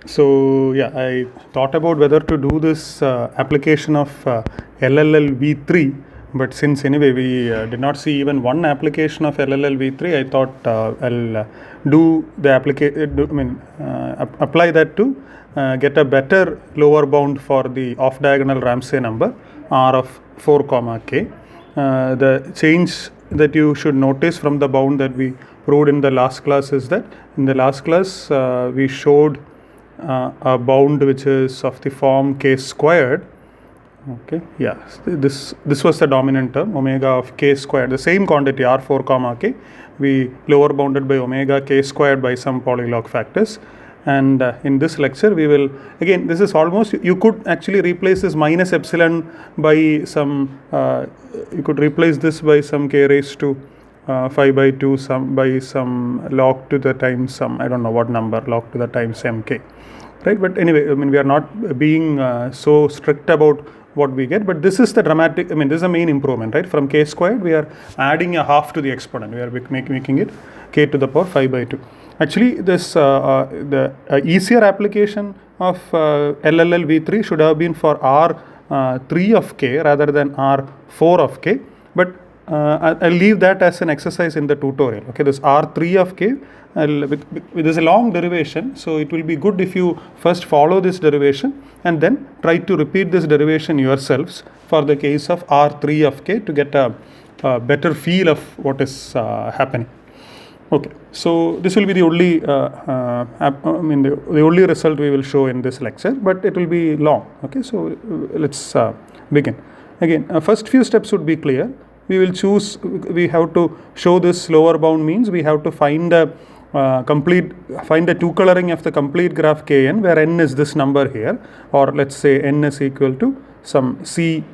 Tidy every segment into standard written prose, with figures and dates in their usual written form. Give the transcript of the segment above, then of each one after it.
So yeah, I thought about whether to do this application of LLL v3, but since anyway we did not see even one application of LLL v3, I thought I'll do the apply that to get a better lower bound for the off diagonal Ramsey number R of 4 comma k. The change that you should notice from the bound that we proved in the last class is that in the last class we showed a bound which is of the form k squared. Okay, yeah, this was the dominant term, omega of k squared, the same quantity r4 comma k, we lower bounded by omega k squared by some polylog factors. And in this lecture we will, again, this is almost, you could actually replace this minus epsilon by some, you could replace this by some k raised to 5 by 2 by some log to the times some, I don't know what number, log to the times mk. Right, but anyway, I mean, we are not being so strict about what we get, but this is the dramatic, I mean, this is the main improvement, right? From k squared, we are adding a half to the exponent, we are making it k to the power 5 by 2. Actually, this the easier application of LLL v3 should have been for R3 of k rather than R4 of k, but I'll leave that as an exercise in the tutorial. Okay, this R3 of k, there's a long derivation, so it will be good if you first follow this derivation and then try to repeat this derivation yourselves for the case of R3 of k to get a better feel of what is happening. Okay, so this will be the only the only result we will show in this lecture, but it will be long. Okay, so let's begin. Again, first few steps would be clear. We will choose, we have to show this lower bound means we have to find a find a two coloring of the complete graph Kn, where n is this number here, or let's say n is equal to some c,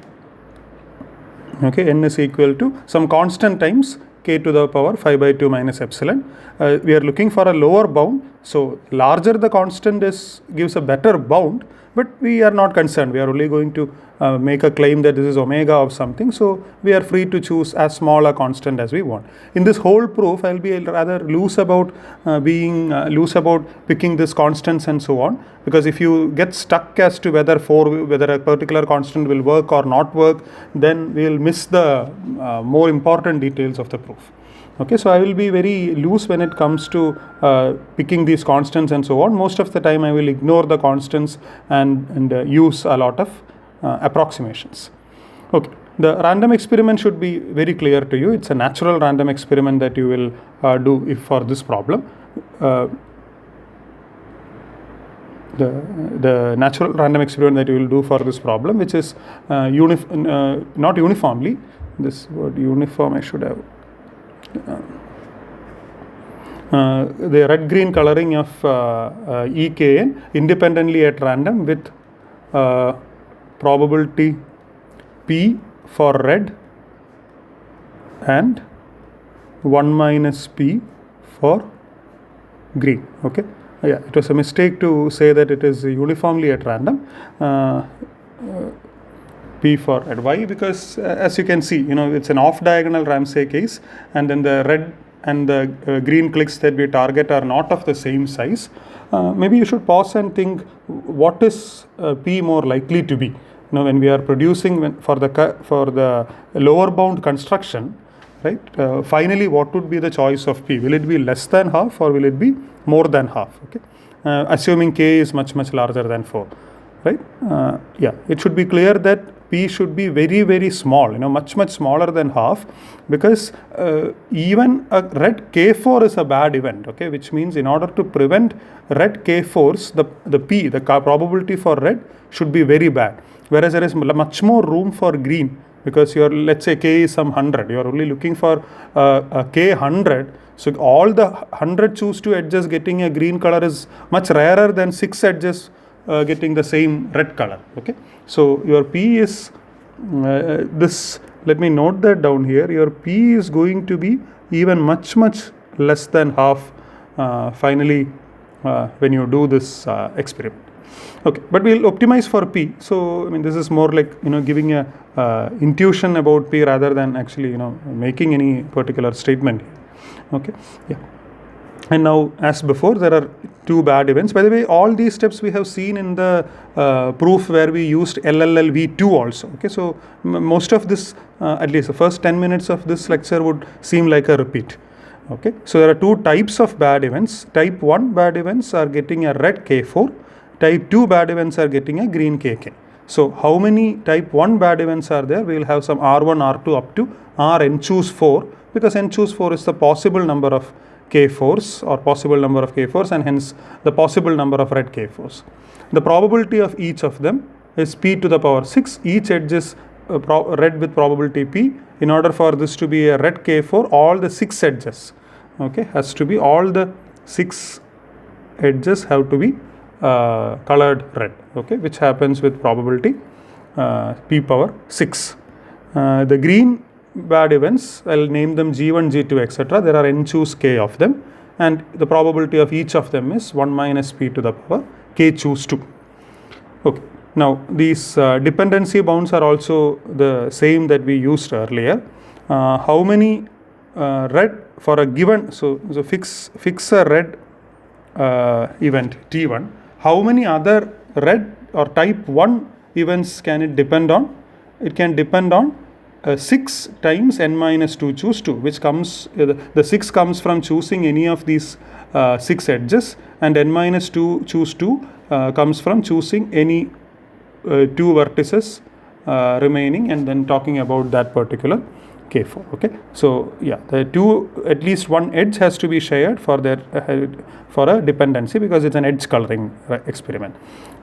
okay, n is equal to some constant times k to the power 5 by 2 minus epsilon. We are looking for a lower bound, so larger the constant is gives a better bound, but we are not concerned. We are only going to make a claim that this is omega of something, so we are free to choose as small a constant as we want. In this whole proof, I will be rather loose about picking this constants and so on, because if you get stuck as to whether a particular constant will work or not work, then we will miss the more important details of the proof. Okay, so I will be very loose when it comes to picking these constants and so on. Most of the time I will ignore the constants and use a lot of approximations. Okay, the random experiment should be very clear to you. It's a natural random experiment that you will do if for this problem. The natural random experiment that you will do for this problem, which is not uniformly, this word uniform I should have, the red-green coloring of EKN independently at random with probability P for red and 1 minus P for green. Okay, yeah, it was a mistake to say that it is uniformly at random. P for red. Why? Because as you can see, it's an off diagonal Ramsey case, and then the red and the green clicks that we target are not of the same size. Maybe you should pause and think, what is P more likely to be? When we are producing for the lower bound construction, right? Finally, what would be the choice of P? Will it be less than half or will it be more than half? Okay, assuming K is much larger than 4, right? Yeah, it should be clear that P should be very small, much smaller than half, because even a red K4 is a bad event, okay, which means in order to prevent red K4s, the P, the probability for red should be very bad, whereas there is much more room for green, because let's say K is some 100, you are only looking for a K 100, so all the 100 choose to edges getting a green color is much rarer than 6 edges getting the same red color. Okay, so your P is this, let me note that down here, your P is going to be even much less than half finally when you do this experiment. Okay, but we'll optimize for P. So I mean, this is more like giving a intuition about P rather than actually making any particular statement. Okay, yeah. And now, as before, there are two bad events. By the way, all these steps we have seen in the proof where we used LLLV2 also. Okay, so most of this, at least the first 10 minutes of this lecture would seem like a repeat. Okay, so there are two types of bad events. Type 1 bad events are getting a red K4. Type 2 bad events are getting a green KK. So how many type 1 bad events are there? We will have some R1, R2 up to Rn choose 4, because n choose 4 is the possible number of K4s or possible number of K4s, and hence the possible number of red K4s. The probability of each of them is p to the power 6. Each edge is red with probability p. In order for this to be a red K4, all the 6 edges, okay, has to be, all the 6 edges have to be colored red, okay, which happens with probability p power 6. The green bad events, I'll name them G1, G2, etc. There are n choose k of them, and the probability of each of them is 1 minus p to the power k choose 2. Okay. Now these dependency bounds are also the same that we used earlier. How many red for a given, so fix a red event T1, how many other red or type 1 events can it depend on? It can depend on 6 times n minus 2 choose 2, which comes, the 6 comes from choosing any of these 6 edges, and n minus 2 choose 2 comes from choosing any 2 vertices remaining, and then talking about that particular K4. Okay, so yeah, the two, at least one edge has to be shared for their for a dependency, because it's an edge coloring experiment.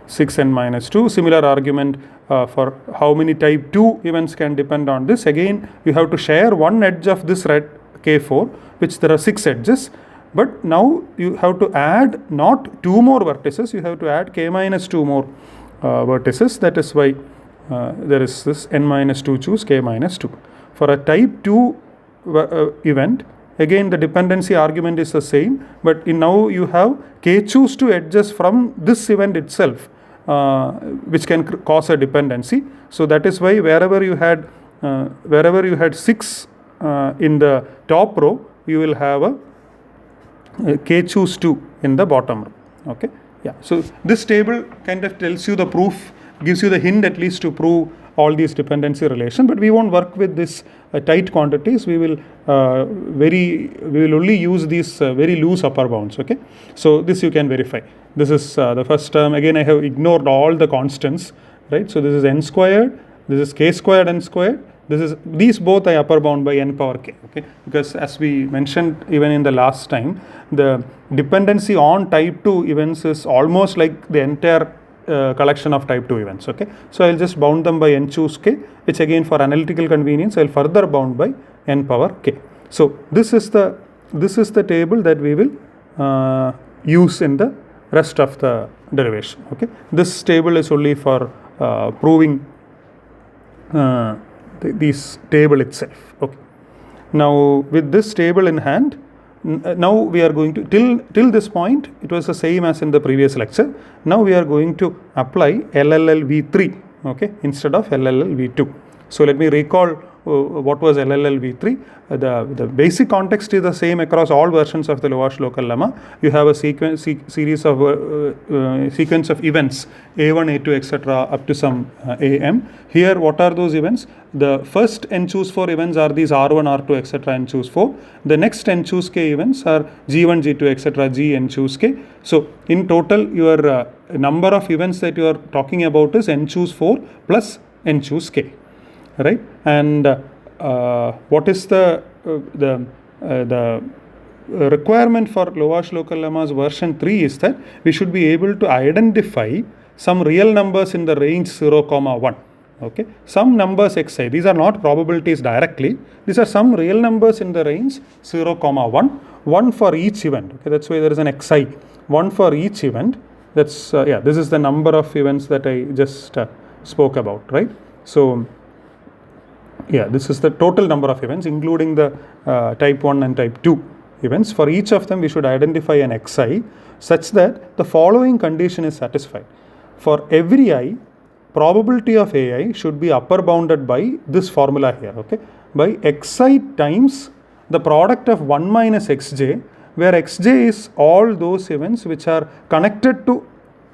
6n minus 2. Similar argument for how many type 2 events can depend on this. Again, you have to share one edge of this red K4, which there are 6 edges. But now you have to add not 2 more vertices, you have to add k minus 2 more vertices. That is why there is this n minus 2 choose k minus 2. For a type 2 event, again the dependency argument is the same, but now you have k choose 2 edges from this event itself, which can cause a dependency. So that is why wherever you had 6 in the top row, you will have a k choose 2 in the bottom row. Okay, yeah. So this table kind of tells you the proof, gives you the hint at least to prove all these dependency relation, but we won't work with this tight quantities. We will only use these very loose upper bounds. Okay, so this you can verify. This is the first term. Again, I have ignored all the constants, right? So this is n squared, this is k squared n squared. These both I upper bound by n power k. Okay, because as we mentioned even in the last time, the dependency on type 2 events is almost like the entire collection of type 2 events. Okay, so I'll just bound them by n choose k, which again for analytical convenience I'll further bound by n power k. So this is the table that we will use in the rest of the derivation. Okay, this table is only for proving this table itself. Okay, now with this table in hand, now we are going to, till this point it was the same as in the previous lecture. Now we are going to apply LLLV3, okay, instead of LLLV2. So let me recall what was LLLV3. The basic context is the same across all versions of the Lovász local lemma. You have a series of sequence of events A1, A2, etc. up to some AM. Here, what are those events? The first n choose 4 events are these R1, R2, etc. n choose 4. The next n choose k events are G1, G2, etc. G n choose k. So in total, your number of events that you are talking about is n choose 4 plus n choose k. Right, and what is the requirement for Lovász local lemma's version 3 is that we should be able to identify some real numbers in the range 0, 1. Okay, some numbers xi, these are not probabilities directly, these are some real numbers in the range 0, 1 for each event. Okay, that's why there is an xi, 1 for each event. That's this is the number of events that I just spoke about, right? So yeah, this is the total number of events, including the type 1 and type 2 events. For each of them, we should identify an xi such that the following condition is satisfied. For every I, probability of ai should be upper bounded by this formula here, okay, by xi times the product of 1 minus xj where xj is all those events which are connected to,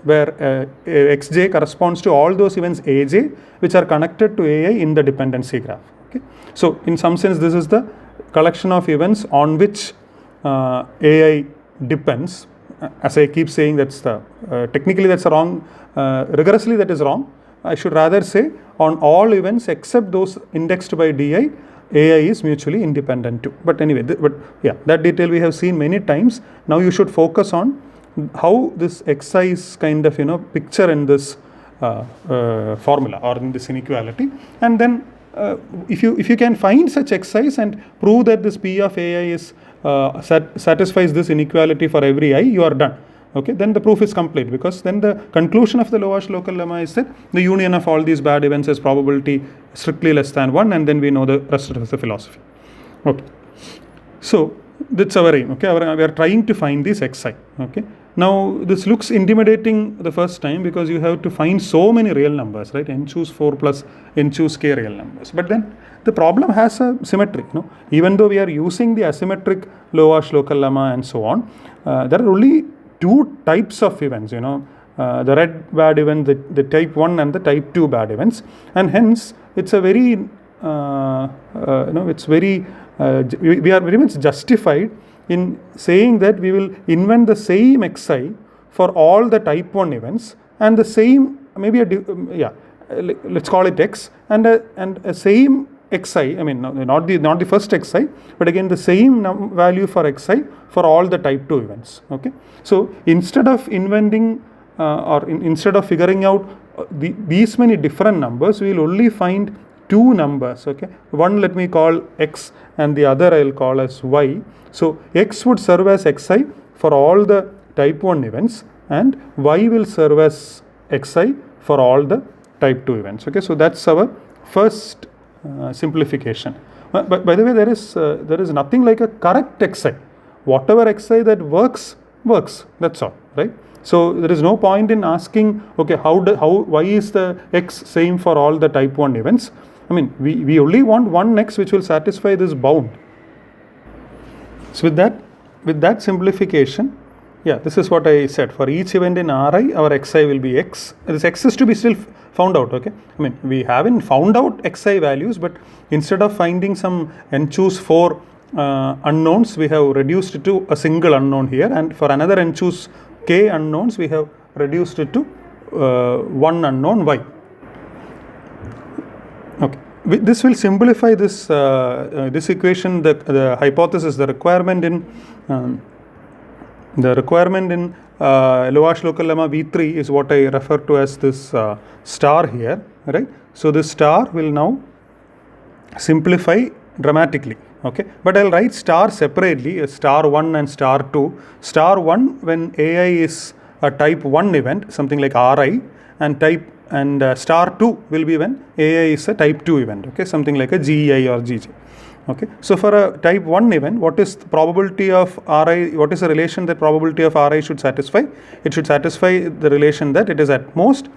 where xj corresponds to all those events aj which are connected to ai in the dependency graph. Okay, so in some sense this is the collection of events on which ai depends. As I keep saying, that's the technically that's wrong, rigorously that is wrong. I should rather say on all events except those indexed by di, ai is mutually independent too. But anyway, but yeah, that detail we have seen many times. Now you should focus on how this xi is kind of picture in this formula or in this inequality, and then if you can find such xi's and prove that this p of ai is satisfies this inequality for every I, you are done. Okay, then the proof is complete, because then the conclusion of the Lovász local lemma is that the union of all these bad events has probability strictly less than 1, and then we know the rest of the philosophy. Okay, so that's our aim. Okay, we are trying to find these xi. Okay, now this looks intimidating the first time because you have to find so many real numbers, right? N choose 4 plus n choose k real numbers. But then the problem has a symmetry. Even though we are using the asymmetric Lovász local lemma and so on, there are only two types of events. The red bad event, the type 1 and the type 2 bad events, and hence it's a very it's very we are very much justified in saying that we will invent the same xi for all the type 1 events, and the same maybe let's call it x, and a same xi, I mean not the first xi, but again the same value for xi for all the type 2 events. Okay, so instead of inventing instead of figuring out these many different numbers, we will only find two numbers. Okay, one let me call x and the other I will call as y. So x would serve as xi for all the type 1 events, and y will serve as xi for all the type 2 events. Okay, so that's our first simplification. But by the way, there is nothing like a correct xi. Whatever xi that works. That's all, right? So there is no point in asking, okay, why is the x same for all the type 1 events? I mean, we only want one x which will satisfy this bound. So with that simplification, yeah, this is what I said. For each event in Ri, our xi will be x. This x is to be still found out. Okay, I mean, we haven't found out xi values, but instead of finding some n choose 4 unknowns, we have reduced it to a single unknown here, and for another n choose k unknowns, we have reduced it to one unknown y. Okay, this will simplify this this equation. The hypothesis, the requirement in Lovász local lemma V3 is what I refer to as this star here, right? So this star will now simplify dramatically. Okay, but I'll write star separately, star 1 and star 2. Star 1 when ai is a type 1 event, something like Ri, and star 2 will be when ai is a type 2 event. Okay, something like a GEI or GJ. Okay, so for a type 1 event, what is the probability of Ri? What is the relation that probability of Ri should satisfy? It should satisfy the relation that it is at most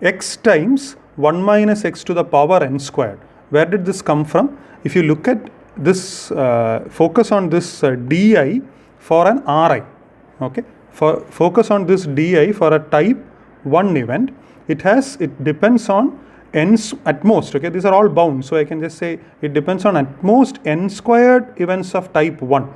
x times 1 minus x to the power n squared. Where did this come from? If you look at this, focus on this di for an Ri. Okay, focus on this di for a type 1 event. It depends on n at most. Okay, these are all bound, so I can just say it depends on at most n squared events of type 1.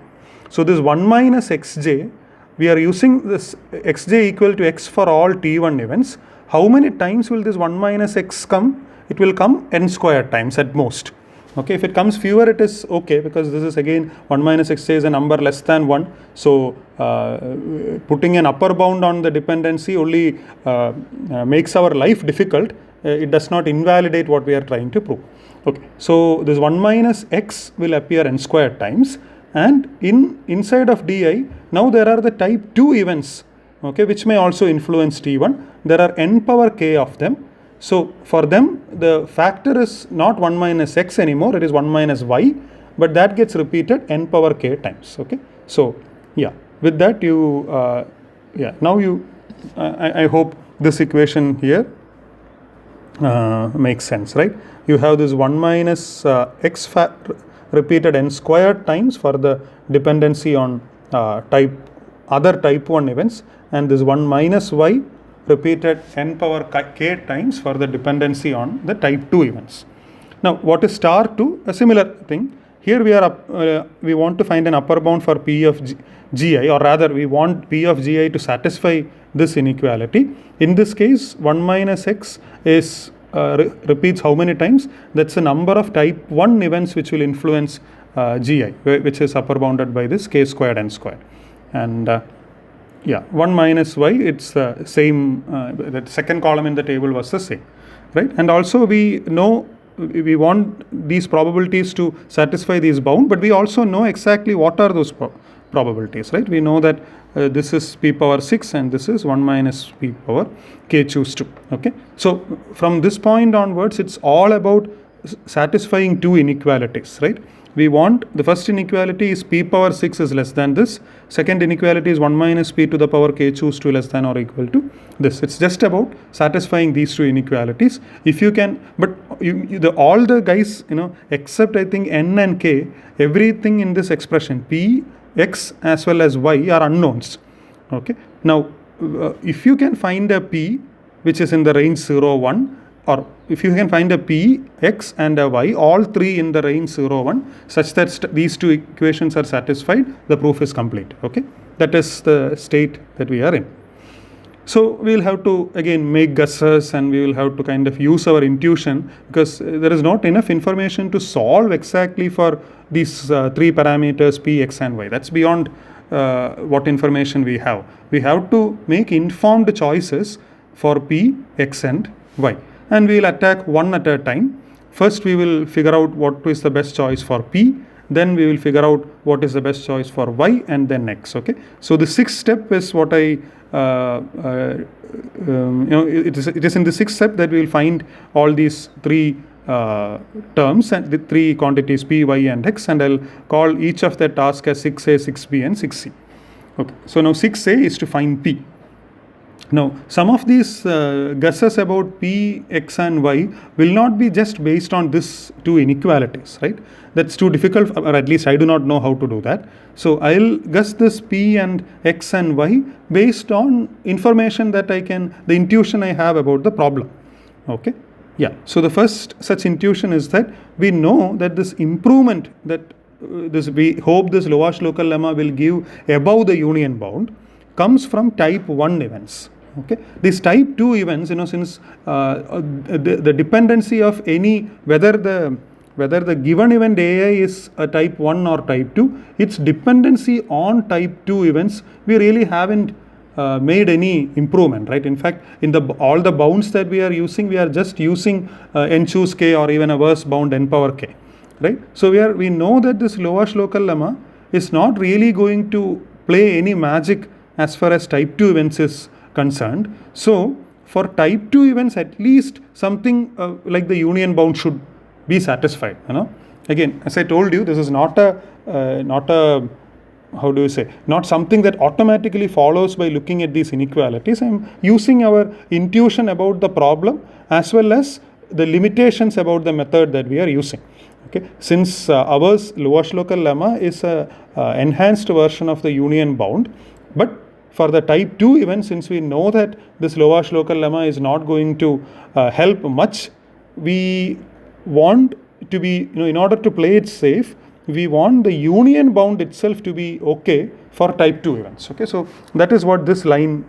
So this 1 minus xj, we are using this xj equal to x for all t1 events. How many times will this 1 minus x come? It will come n squared times at most. Okay, if it comes fewer, it is okay, because this is again 1 minus xj is a number less than 1. So putting an upper bound on the dependency only makes our life difficult. It does not invalidate what we are trying to prove. Okay, so this 1 minus x will appear n squared times, and inside of di, now there are the type 2 events, okay, which may also influence t1. There are n power k of them. So for them, the factor is not 1 minus x anymore, it is 1 minus y, but that gets repeated n power k times. Okay, so yeah, with that now I hope this equation here makes sense, right? You have this 1 minus x repeated n squared times for the dependency on other type 1 events, and this 1 minus y repeated n power k times for the dependency on the type 2 events. Now, what is star 2? A similar thing. Here we want to find an upper bound for P of Gi, or rather we want P of Gi to satisfy this inequality. In this case, 1 minus x is repeats how many times? That's the number of type 1 events which will influence Gi, which is upper bounded by this k squared n squared. And 1 minus y, it's the same, the second column in the table was the same, right? And also we know we want these probabilities to satisfy these bound, but we also know exactly what are those probabilities, right? We know that this is p power 6 and this is 1 minus p power k choose 2, okay? So from this point onwards, it's all about satisfying two inequalities, right? We want, the first inequality is p power 6 is less than this. Second inequality is 1 minus p to the power k choose 2 less than or equal to this. It's just about satisfying these two inequalities. If you can, but all the guys, except I think n and k, everything in this expression, p, x as well as y are unknowns. Okay. Now, if you can find a p which is in the range 0, 1, or if you can find a p, x and a y, all three in the range 0, 1, such that these two equations are satisfied, the proof is complete. Okay, that is the state that we are in. So we will have to again make guesses, and we will have to kind of use our intuition, because there is not enough information to solve exactly for these three parameters p, x and y. That's beyond what information we have. We have to make informed choices for p, x and y. And we will attack one at a time. First we will figure out what is the best choice for p, then we will figure out what is the best choice for y, and then x. Okay, so the sixth step is what it is in the sixth step that we will find all these three terms and the three quantities p, y and x, and I'll call each of the task as 6a, 6b and 6c. Okay, so now 6a is to find p. Now, some of these guesses about p, x and y will not be just based on this two inequalities, right? That's too difficult, or at least I do not know how to do that. So I'll guess this p and x and y based on information that the intuition I have about the problem. Okay, yeah. So the first such intuition is that we know that this improvement that we hope this Lovász local lemma will give above the union bound comes from type 1 events. Okay, these type 2 events, since the dependency of any, whether the given event AI is a type 1 or type 2, its dependency on type 2 events, we really haven't made any improvement, right? In fact, in all the bounds that we are using, we are just using n choose k or even a worse bound n power k, right? So we know that this Lovász local lemma is not really going to play any magic as far as type 2 events is concerned. So for type 2 events, at least something like the union bound should be satisfied. Again, as I told you, this is not something that automatically follows by looking at these inequalities. I'm using our intuition about the problem as well as the limitations about the method that we are using. Okay, since ours Lovász local lemma is a enhanced version of the union bound, but for the type 2 event, since we know that this Lovász local lemma is not going to help much, we want to be, in order to play it safe, we want the union bound itself to be okay for type 2 events. Okay, so that is what this line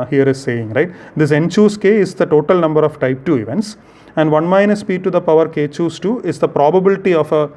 here is saying, right? This n choose k is the total number of type 2 events, and 1 minus p to the power k choose 2 is the probability of a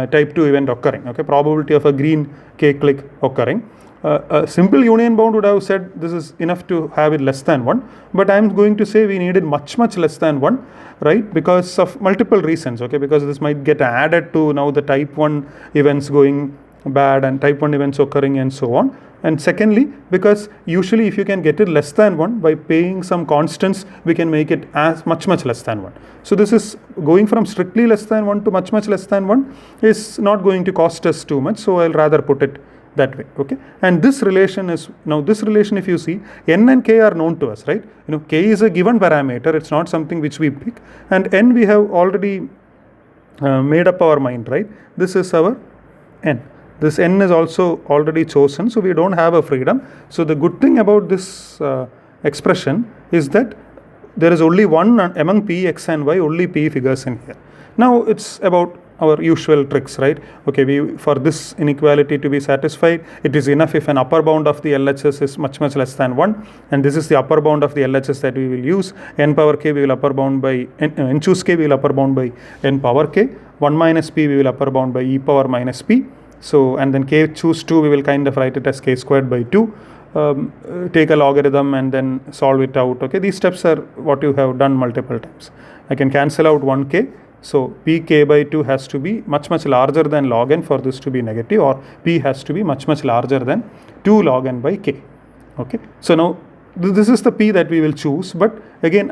type 2 event occurring. Okay, probability of a green k click occurring. A simple union bound would have said this is enough to have it less than 1, but I am going to say we needed much less than 1, right? Because of multiple reasons. Okay, because this might get added to now the type 1 events going bad and type 1 events occurring and so on. And secondly, because usually if you can get it less than 1 by paying some constants, we can make it as much less than 1. So this is going from strictly less than 1 to much less than 1 is not going to cost us too much. So I'll rather put it that way. Okay, and this relation is, now this relation, if you see, n and k are known to us, right? K is a given parameter, it's not something which we pick, and n we have already made up our mind, right? This is our n. this n is also already chosen, so we don't have a freedom. So the good thing about this expression is that there is only one among p, x and y, only p figures in here. Now it's about our usual tricks, right? Okay, for this inequality to be satisfied, it is enough if an upper bound of the LHS is much less than 1, and this is the upper bound of the LHS that we will use. N power k we will upper bound by n choose k we will upper bound by n power k. 1 minus p we will upper bound by e power minus p. So, and then k choose 2 we will kind of write it as k squared by 2. Take a logarithm and then solve it out. Okay, these steps are what you have done multiple times. I can cancel out 1k. So pk by 2 has to be much larger than log n for this to be negative, or p has to be much larger than 2 log n by k. Okay, so now this is the p that we will choose, but again,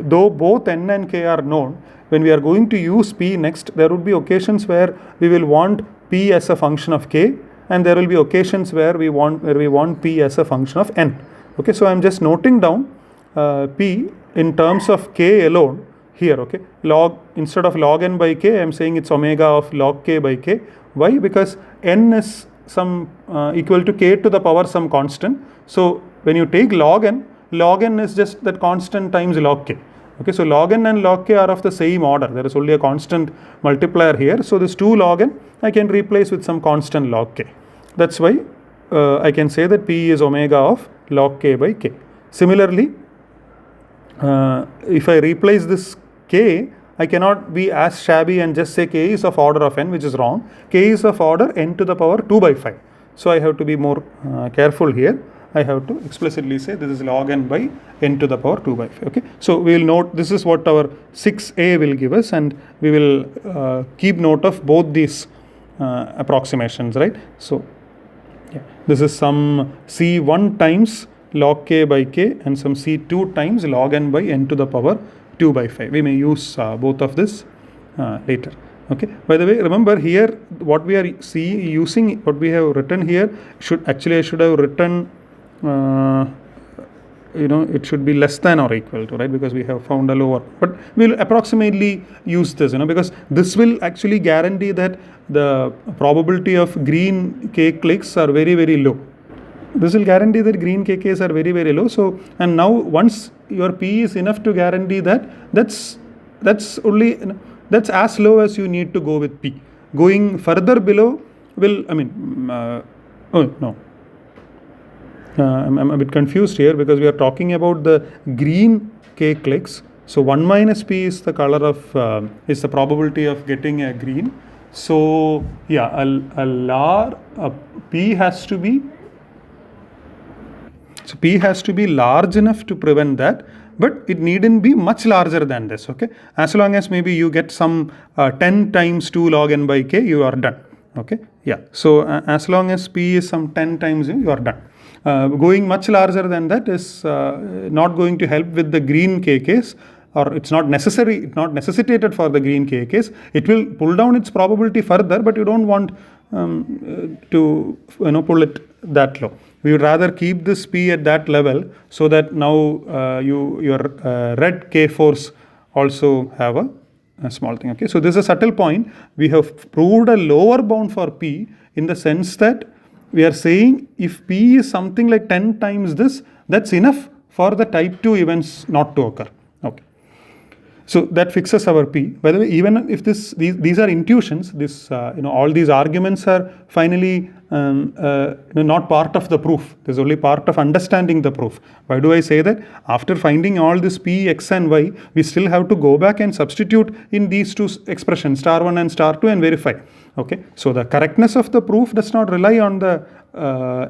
though both n and k are known, when we are going to use p next, there would be occasions where we will want p as a function of k, and there will be occasions where we want p as a function of n. Okay, so I am just noting down p in terms of k alone here. Okay, instead of log n by k, I am saying it's omega of log k by k. Why? Because n is some equal to k to the power some constant. So when you take log n is just that constant times log k. Okay, so log n and log k are of the same order. There is only a constant multiplier here. So this 2 log n I can replace with some constant log k. That's why I can say that p is omega of log k by k. Similarly, if I replace this k, I cannot be as shabby and just say k is of order of n, which is wrong. K is of order n to the power 2 by 5. So I have to be more careful here. I have to explicitly say this is log n by n to the power 2 by 5. Okay, so we will note this is what our 6a will give us, and we will keep note of both these approximations, right? So yeah, this is some c1 times log k by k and some c2 times log n by n to the power 2 by 5. We may use both of this later. Okay. By the way, remember here what we are using, what we have written here I should have written it should be less than or equal to, right? Because we have found a lower, but we'll approximately use this, because this will actually guarantee that the probability of green k clicks are very low. This will guarantee that green KKs are very low. So, and now once your P is enough to guarantee that, that's as low as you need to go with P. Going further below will, I'm a bit confused here because we are talking about the green K clicks. So 1 minus P is the color of, is the probability of getting a green. So yeah, P has to be, so P has to be large enough to prevent that, but it needn't be much larger than this, okay? As long as maybe you get some 10 times 2 log n by k, you are done, okay? Yeah, so as long as P is some 10 times, you are done. Going much larger than that is not going to help with the green k case, or it's not necessitated for the green k case. It will pull down its probability further, but you don't want to pull it that low. We would rather keep this P at that level so that now your red K4s also have a small thing. Okay, so this is a subtle point. We have proved a lower bound for P in the sense that we are saying if P is something like 10 times this, that's enough for the type 2 events not to occur. Okay. So that fixes our P. By the way, even if these are intuitions, all these arguments are finally not part of the proof. This is only part of understanding the proof. Why do I say that? After finding all this P, X and Y, we still have to go back and substitute in these two expressions, star 1 and star 2, and verify. Okay. So the correctness of the proof does not rely on the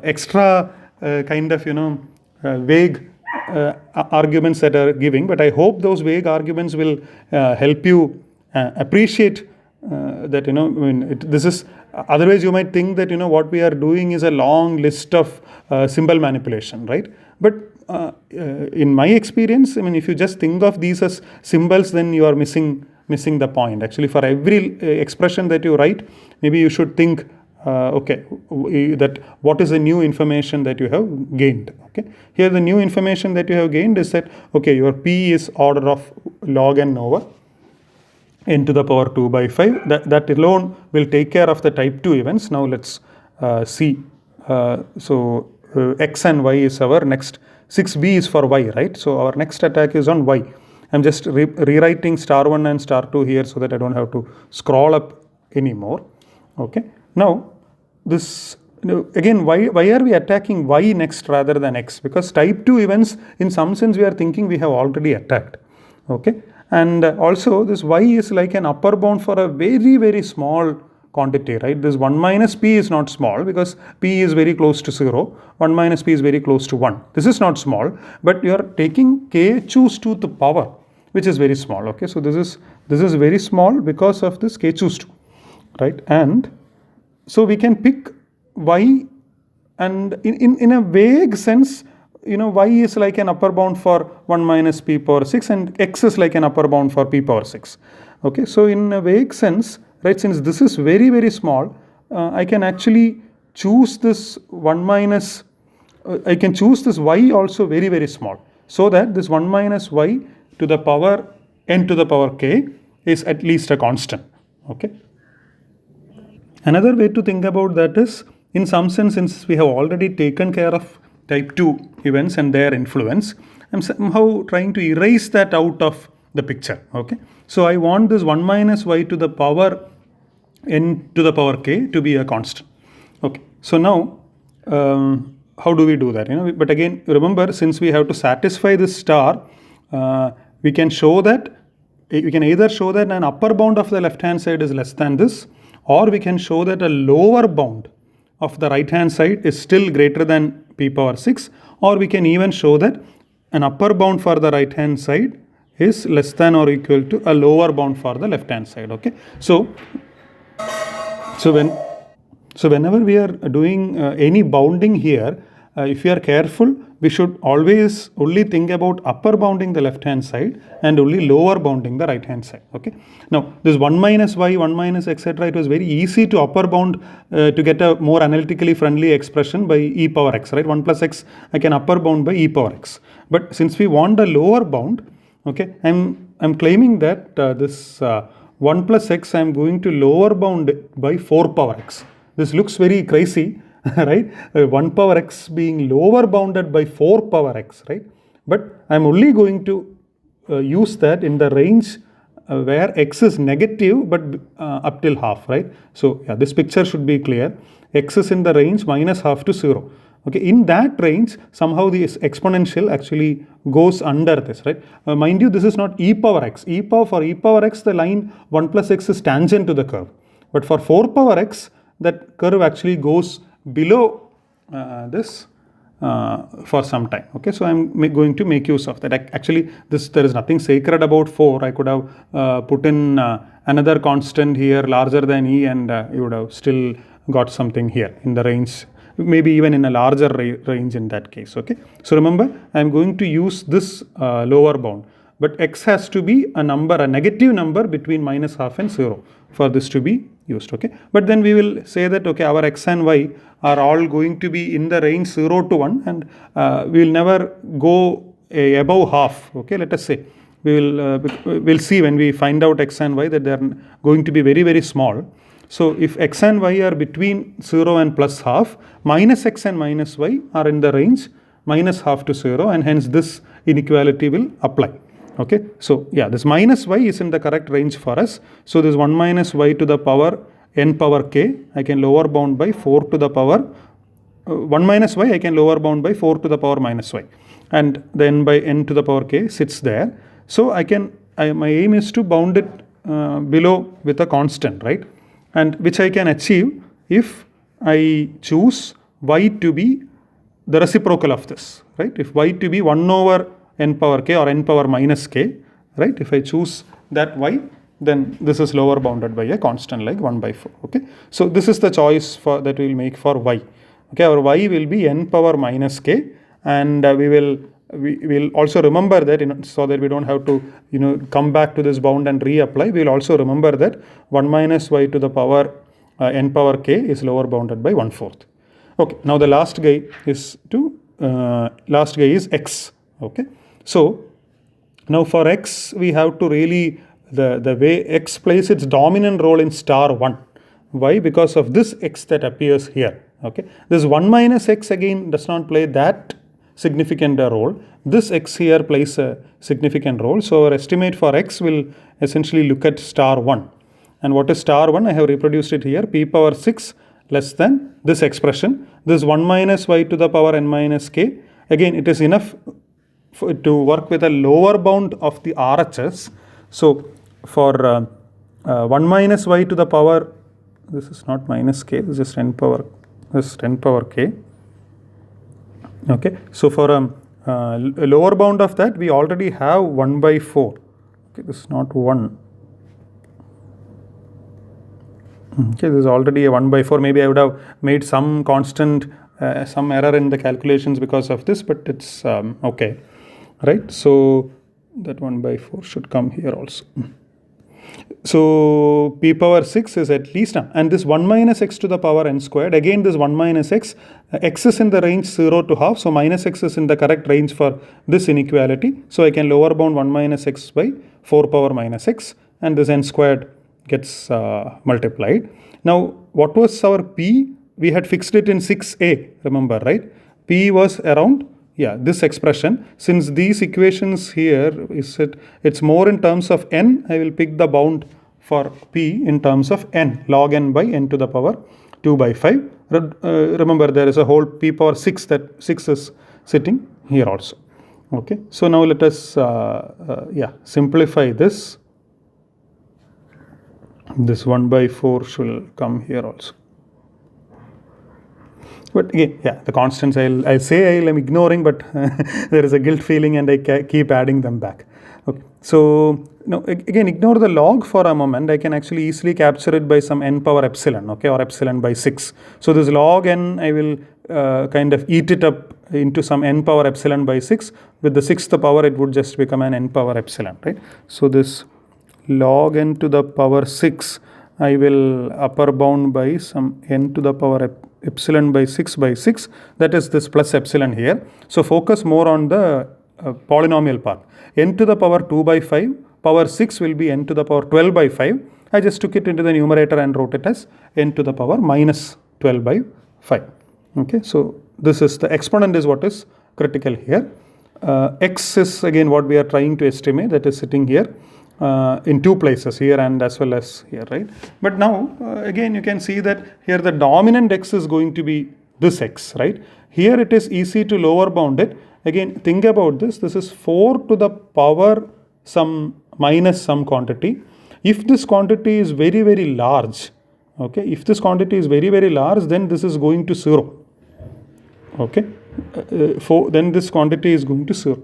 extra kind of vague arguments that are giving, but I hope those vague arguments will help you appreciate that this is, otherwise you might think that what we are doing is a long list of symbol manipulation, right? But in my experience, if you just think of these as symbols, then you are missing the point. Actually, for every expression that you write, maybe you should think that what is the new information that you have gained. Okay, here the new information that you have gained is that your P is order of log n over n to the power 2 by 5. That alone will take care of the type 2 events. Now let's see. X and y is our next. 6b is for y, right? So our next attack is on y. I'm just rewriting star 1 and star 2 here so that I don't have to scroll up anymore. Okay. Now this again, why are we attacking y next rather than x? Because type 2 events, in some sense, we are thinking we have already attacked. Okay. And also this y is like an upper bound for a very, very small quantity, right? This 1 minus p is not small because p is very close to 0. 1 minus p is very close to 1. This is not small, but you are taking k choose 2 to the power, which is very small. Okay. So this is very small because of this k choose 2, right? And so we can pick y, and in a vague sense, y is like an upper bound for 1 minus p power 6 and x is like an upper bound for p power 6. Okay, so in a vague sense, right, since this is very, very small, I can actually choose this 1 minus, I can choose this y also very, very small, so that this 1 minus y to the power n to the power k is at least a constant. Okay. Another way to think about that is, in some sense, since we have already taken care of type 2 events and their influence, I'm somehow trying to erase that out of the picture. Okay. So I want this 1 minus y to the power n to the power k to be a constant. Okay. So now, how do we do that? But again, remember, since we have to satisfy this star, we can show that, we can either show that an upper bound of the left hand side is less than this, or we can show that a lower bound of the right hand side is still greater than p power 6, or we can even show that an upper bound for the right hand side is less than or equal to a lower bound for the left hand side. Okay. So whenever we are doing any bounding here, if you are careful, we should always only think about upper bounding the left hand side and only lower bounding the right hand side. Okay. Now this 1 minus y, 1 minus etc., it was very easy to upper bound to get a more analytically friendly expression by e power x, right? 1 plus x I can upper bound by e power x. But since we want a lower bound, okay, I'm claiming that this 1 plus x I am going to lower bound by 4 power x. This looks very crazy, right? 1 power x being lower bounded by 4 power x, right? But I'm only going to use that in the range where x is negative but up till half, right? So yeah, this picture should be clear. X is in the range minus half to 0. Okay, in that range, somehow this exponential actually goes under this, right? Mind you, this is not e power x. For e power x, the line 1 plus x is tangent to the curve. But for 4 power x, that curve actually goes below this for some time. Okay, so I'm going to make use of that. Actually, there is nothing sacred about 4. I could have put in another constant here larger than e, and you would have still got something here in the range, maybe even in a larger range in that case. Okay, so remember, I'm going to use this lower bound, but x has to be a number, a negative number between minus half and 0 for this to be used. Okay, but then we will say that, okay, our x and y are all going to be in the range 0 to 1, and we will never go above half. Okay, let us say we'll see when we find out x and y that they are going to be very, very small. So if x and y are between 0 and plus half, minus x and minus y are in the range minus half to 0, and hence this inequality will apply. Okay, so yeah, this minus y is in the correct range for us. So this 1 minus y to the power n power k, I can lower bound by 4 to the power 1 minus y, I can lower bound by 4 to the power minus y, and then by n to the power k sits there. So my aim is to bound it below with a constant, right? And which I can achieve if I choose y to be the reciprocal of this, right? If y to be 1 over n power k or n power minus k, right? If I choose that y, then this is lower bounded by a constant like 1 by 4. Okay, so this is the choice that we will make for y. Okay, our y will be n power minus k, and we will also remember that, so that we don't have to come back to this bound and reapply. We will also remember that 1 minus y to the power n power k is lower bounded by 1/4. Okay, now the last guy is x. Okay, so now for x we have to really the way x plays its dominant role in star 1. Why? Because of this x that appears here. Okay, this 1 minus x again does not play that significant a role. This x here plays a significant role. So our estimate for x will essentially look at star 1. And what is star 1? I have reproduced it here. P power 6 less than this expression. This 1 minus y to the power n minus k. Again, it is enough to work with a lower bound of the RHS. So for 1 minus y to the power, this is not minus k, this is 10 power, this is 10 power k. Okay, so for a lower bound of that, we already have 1 by 4. Okay, this is not 1. Okay, this is already a 1 by 4. Maybe I would have made some constant, some error in the calculations because of this, but it's okay, right? So that 1 by 4 should come here also. So p power 6 is at least, and this 1 minus x to the power n squared, again this 1 minus x, x is in the range 0 to half, so minus x is in the correct range for this inequality. So I can lower bound 1 minus x by 4 power minus x, and this n squared gets multiplied. Now what was our p? We had fixed it in 6a, remember, right? P was around, yeah, this expression. Since these equations here, it's more in terms of n, I will pick the bound for p in terms of n, log n by n to the power 2 by 5. Remember, there is a whole p power 6, that 6 is sitting here also. Okay, so now let us simplify this. This 1 by 4 should come here also. But again, yeah, the constants I say I'm ignoring, but there is a guilt feeling and I keep adding them back. Okay, so now again, ignore the log for a moment. I can actually easily capture it by some n power epsilon, okay, or epsilon by 6. So this log n, I will kind of eat it up into some n power epsilon by 6. With the sixth power, it would just become an n power epsilon, right? So this log n to the power 6, I will upper bound by some n to the power epsilon by 6 by 6, that is this plus epsilon here. So focus more on the polynomial part. N to the power 2 by 5, power 6 will be n to the power 12 by 5. I just took it into the numerator and wrote it as n to the power minus 12 by 5. Okay, so this is the exponent is what is critical here. X is again what we are trying to estimate, that is sitting here. In two places, here and as well as here, right? But now again you can see that here the dominant x is going to be this x, right? Here it is easy to lower bound it. Again, think about this. This is 4 to the power some minus some quantity. If this quantity is very, very large, okay, if this quantity is very, very large, then this is going to 0. Okay, then this quantity is going to 0.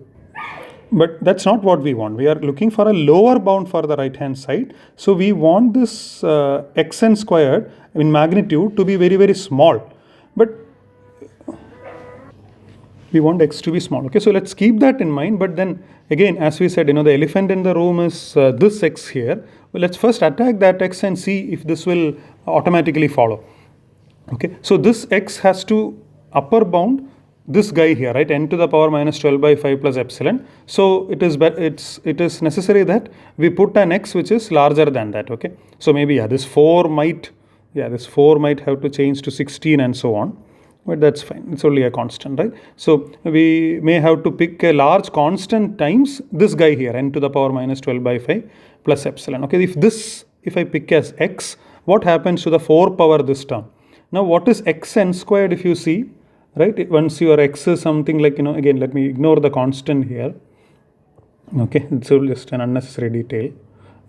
But that's not what we want. We are looking for a lower bound for the right hand side. So we want this xn squared in magnitude to be very, very small. But we want x to be small. Okay, so let's keep that in mind. But then again, as we said, the elephant in the room is this x here. Well, let's first attack that x and see if this will automatically follow. Okay, so this x has to upper bound this guy here, right, n to the power minus 12 by 5 plus epsilon. So it is necessary that we put an x which is larger than that. Okay, so maybe this 4 might have to change to 16 and so on, but that's fine, it's only a constant, right? So we may have to pick a large constant times this guy here, n to the power minus 12 by 5 plus epsilon. Okay, if I pick as x, what happens to the 4 power this term? Now what is xn squared if you see? Right, once your x is something like, again, let me ignore the constant here. Okay, so just an unnecessary detail.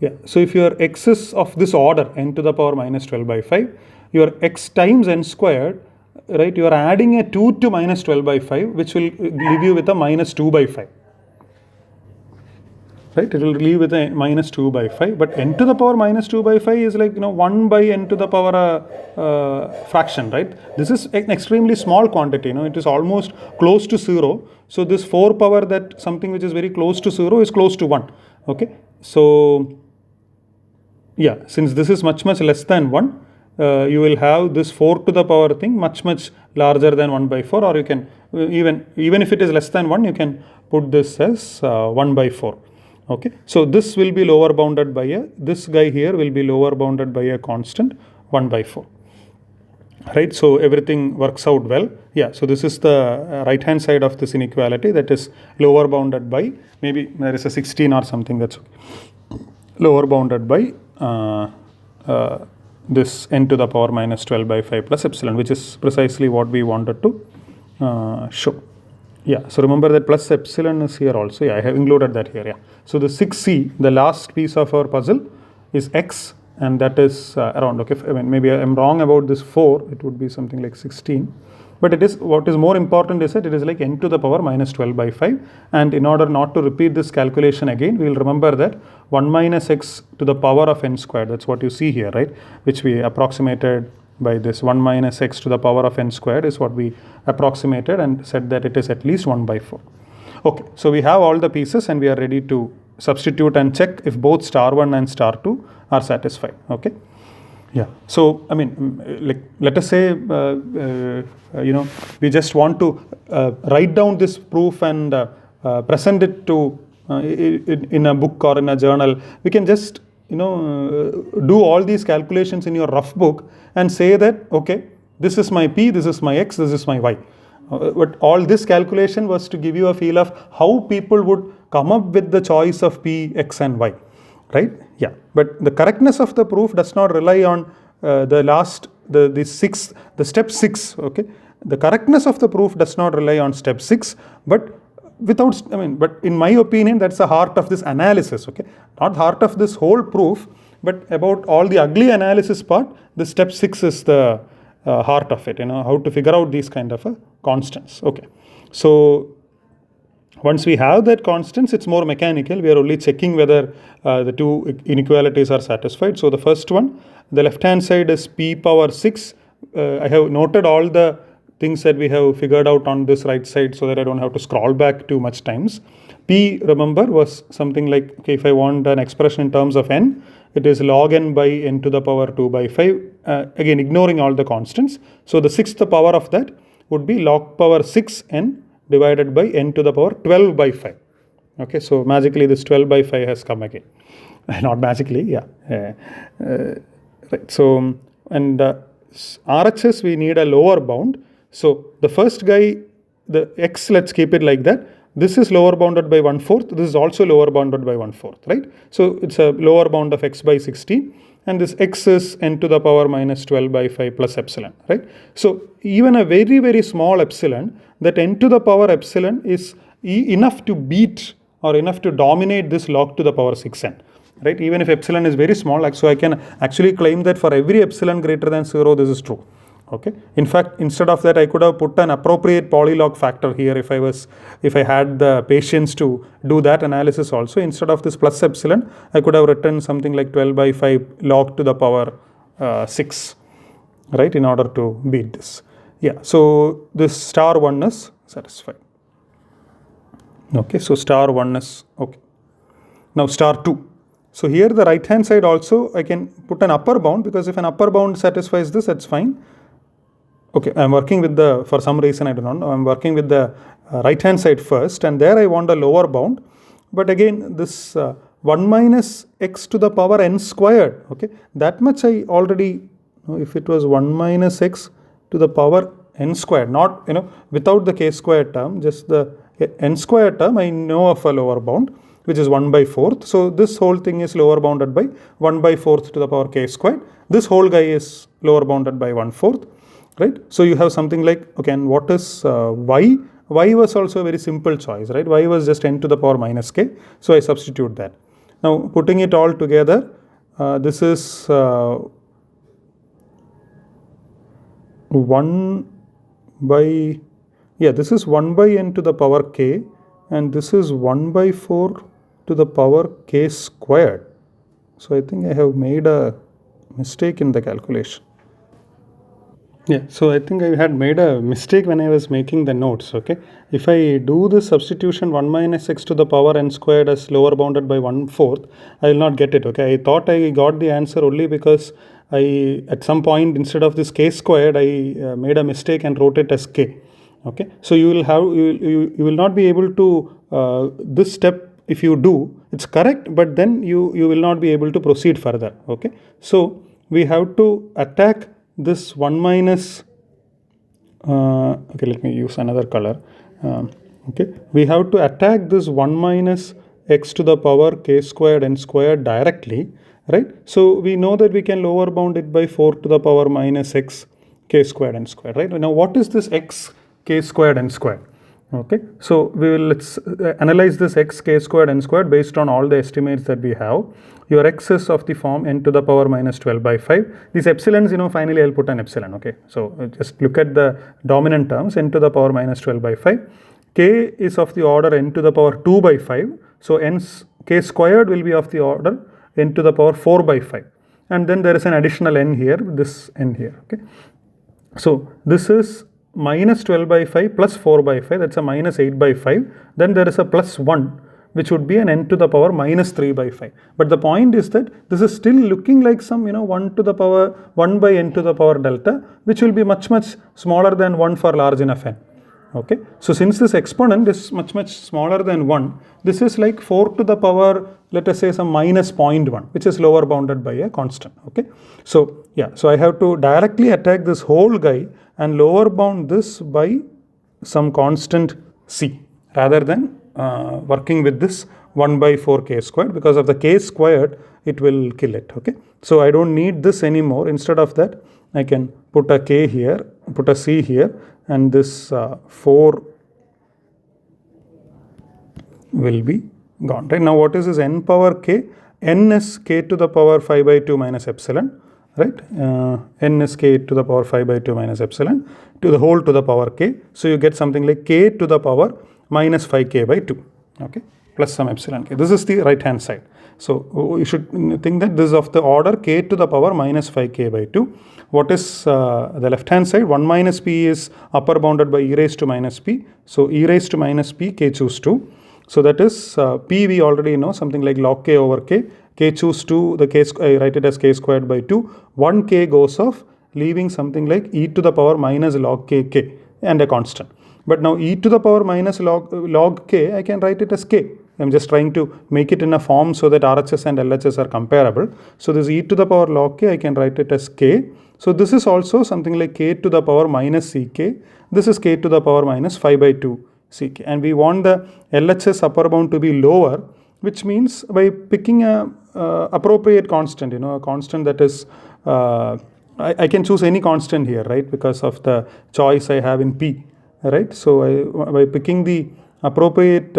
Yeah, so if your x is of this order, n to the power minus 12 by 5, your x times n squared, right, you are adding a 2 to minus 12 by 5, which will leave you with a minus 2 by 5. Right, it will leave with a minus 2 by 5, but n to the power minus 2 by 5 is like 1 by n to the power fraction, right? This is an extremely small quantity, it is almost close to 0. So this 4 power, that something which is very close to 0 is close to 1. Okay, so yeah, since this is much less than 1, you will have this 4 to the power thing much larger than 1 by 4, or you can even if it is less than 1, you can put this as 1 by 4. Okay, so this will be lower bounded by this guy here will be lower bounded by a constant 1 by 4. Right, so everything works out well. Yeah, so this is the right hand side of this inequality, that is lower bounded by, maybe there is a 16 or something, that's okay. Lower bounded by this n to the power minus 12 by 5 plus epsilon, which is precisely what we wanted to show. Yeah, so remember that plus epsilon is here also. Yeah, I have included that here. Yeah, so the 6c, the last piece of our puzzle, is x, and that is around, okay, I mean, maybe I am wrong about this 4, it would be something like 16, but it is, what is more important is that it is like n to the power minus 12 by 5, and in order not to repeat this calculation again, we will remember that 1 minus x to the power of n squared, that's what you see here, right, which we approximated by this 1 minus x to the power of n squared is what we approximated and said that it is at least 1 by 4. Okay, so we have all the pieces and we are ready to substitute and check if both star 1 and star 2 are satisfied. Okay, yeah, so I mean, like, let us say we just want to write down this proof and present it to in a book or in a journal. We can just do all these calculations in your rough book and say that, okay, this is my p, this is my x, this is my y. But all this calculation was to give you a feel of how people would come up with the choice of p, x and y, right? Yeah, but the correctness of the proof does not rely on the step 6, okay? The correctness of the proof does not rely on step 6, but but in my opinion, that's the heart of this analysis, okay? Not heart of this whole proof, but about all the ugly analysis part, the step 6 is the heart of it, how to figure out these kind of constants, okay? So once we have that constants, it's more mechanical. We are only checking whether the two inequalities are satisfied. So the first one, the left hand side is p power 6. I have noted all the things that we have figured out on this right side so that I don't have to scroll back too much times. P, remember, was something like, okay, if I want an expression in terms of n, it is log n by n to the power 2 by 5, again ignoring all the constants. So the sixth power of that would be log power 6n divided by n to the power 12 by 5. Okay, so magically this 12 by 5 has come again. Not magically, yeah. Right, so, and RHS, we need a lower bound. So the first guy, the x, let's keep it like that. This is lower bounded by 1/4. This is also lower bounded by 1/4, right? So it's a lower bound of x by 16. And this x is n to the power minus 12 by 5 plus epsilon, right? So even a very, very small epsilon, that n to the power epsilon is enough to beat or enough to dominate this log to the power 6n, right? Even if epsilon is very small, so I can actually claim that for every epsilon greater than 0, this is true. Okay. In fact, instead of that, I could have put an appropriate polylog factor here if I had the patience to do that analysis also. Instead of this plus epsilon, I could have written something like 12 by 5 log to the power 6, right, in order to beat this. Yeah, so this star 1 is satisfied. Okay, so star 1 is okay. Now star 2. So here the right hand side also I can put an upper bound, because if an upper bound satisfies this, that's fine. Okay, I'm working with for some reason I do not know, I'm working with the right hand side first, and there I want a lower bound. But again, this 1 minus x to the power n squared, okay, that much I already know. If it was 1 minus x to the power n squared, not, without the k squared term, just the n squared term, I know of a lower bound, which is 1 by 4th. So this whole thing is lower bounded by 1 by 4th to the power k squared. This whole guy is lower bounded by 1/4. Right? So you have something like, okay, and what is y? Y was also a very simple choice, right? Y was just n to the power minus k. So I substitute that. Now putting it all together, this is 1 by, this is 1 by n to the power k, and this is 1 by 4 to the power k squared. So I think I have made a mistake in the calculation. Yeah, so I think I had made a mistake when I was making the notes, okay. If I do the substitution 1 minus x to the power n squared as lower bounded by 1/4, I will not get it, okay. I thought I got the answer only because at some point, instead of this k squared, I made a mistake and wrote it as k, okay. So you will not be able to, this step if you do, it's correct, but then you will not be able to proceed further. Okay, so we have to attack this 1 minus okay, let me use another color. Okay, we have to attack this 1 minus x to the power k squared n squared directly, right? So we know that we can lower bound it by 4 to the power minus x k squared n squared, right? Now what is this x k squared n squared? Okay, so let's analyze this x k squared n squared based on all the estimates that we have. Your x is of the form n to the power minus 12 by 5. These epsilons, finally I'll put an epsilon. Okay, so just look at the dominant terms, n to the power minus 12 by 5. K is of the order n to the power 2 by 5. So k squared will be of the order n to the power 4 by 5. And then there is an additional n here, this n here. Okay, so this is minus 12 by 5 plus 4 by 5, that's a minus 8 by 5. Then there is a plus 1, which would be an n to the power minus 3 by 5. But the point is that this is still looking like some 1 to the power 1 by n to the power delta, which will be much smaller than 1 for large enough n. Okay, so since this exponent is much smaller than 1, this is like 4 to the power, let us say some minus 0.1, which is lower bounded by a constant. Okay, so yeah, so I have to directly attack this whole guy and lower bound this by some constant c, rather than working with this 1 by 4 k squared. Because of the k squared, it will kill it. Okay, so I don't need this anymore. Instead of that, I can put a k here, put a c here, and this 4 will be gone. Right now, what is this n power k? N is k to the power 5 by 2 minus epsilon. Right, n is k to the power 5 by 2 minus epsilon to the whole to the power k. So you get something like k to the power minus 5k by 2. Okay, plus some epsilon k. This is the right hand side. So you should think that this is of the order k to the power minus 5k by 2. What is the left hand side? 1 minus p is upper bounded by e raised to minus p. So e raised to minus p, k choose 2. So that is p we already know, something like log k over k. K choose 2, the k I write it as k squared by 2. 1k goes off, leaving something like e to the power minus log k and a constant. But now e to the power minus log k, I can write it as k. I'm just trying to make it in a form so that RHS and LHS are comparable. So this e to the power log k, I can write it as k. So this is also something like k to the power minus ck. This is k to the power minus 5 by 2 ck. And we want the LHS upper bound to be lower, which means by picking a appropriate constant, a constant that is, I can choose any constant here, right? Because of the choice I have in p, right? So by picking the appropriate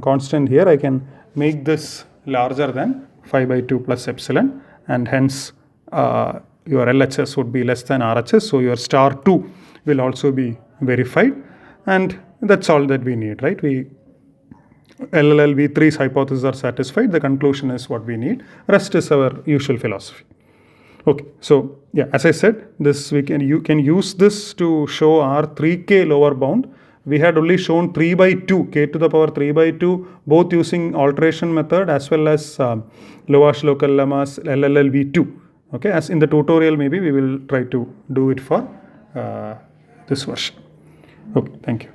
constant here, I can make this larger than 5 by 2 plus epsilon, and hence your LHS would be less than RHS. So your star 2 will also be verified, and that's all that we need, right? LLLV3's hypotheses are satisfied. The conclusion is what we need. Rest is our usual philosophy. Okay, so yeah, as I said, you can use this to show our 3k lower bound. We had only shown 3 by 2, k to the power 3 by 2, both using alteration method as well as Lovász local lemmas LLLV2. Okay, as in the tutorial, maybe we will try to do it for this version. Okay, thank you.